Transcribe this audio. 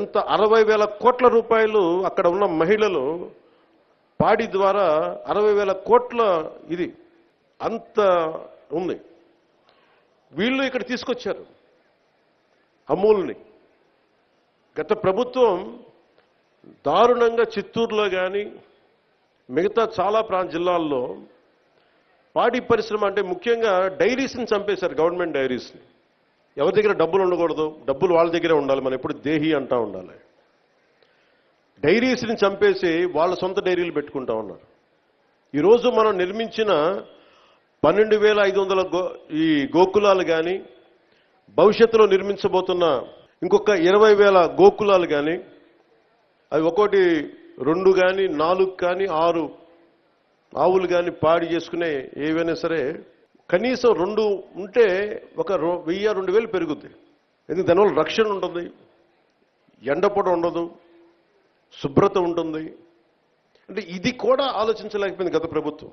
ఎంత 60,000 కోట్ల రూపాయలు అక్కడ ఉన్న మహిళలు పాడి ద్వారా 60,000 కోట్ల ఇది అంత ఉంది. వీళ్ళు ఇక్కడ తీసుకొచ్చారు అమూల్ని. గత ప్రభుత్వం దారుణంగా చిత్తూరులో కానీ మిగతా చాలా జిల్లాల్లో పాడి పరిశ్రమ అంటే ముఖ్యంగా డైరీస్ని చంపేశారు. గవర్నమెంట్ డైరీస్ని. ఎవరి దగ్గర డబ్బులు ఉండకూడదు, డబ్బులు వాళ్ళ దగ్గరే ఉండాలి, మనం ఎప్పుడు దేహి అంటూ ఉండాలి. డైరీస్ని చంపేసి వాళ్ళ సొంత డైరీలు పెట్టుకుంటా ఉన్నారు. ఈరోజు మనం నిర్మించిన 12,500 ఈ గోకులాలు కానీ, భవిష్యత్తులో నిర్మించబోతున్న ఇంకొక 20,000 గోకులాలు కానీ, అవి ఒకటి 2 కానీ 4 కానీ 6 ఆవులు కానీ పాడి చేసుకునే ఏవైనా సరే కనీసం 2 ఉంటే ఒక 1,000-2,000 పెరుగుద్ది. ఎందుకంటే దానివల్ల రక్షణ ఉంటుంది, ఎండపొడ ఉండదు, శుభ్రత ఉంటుంది. అంటే ఇది కూడా ఆలోచించలేకపోయింది గత ప్రభుత్వం.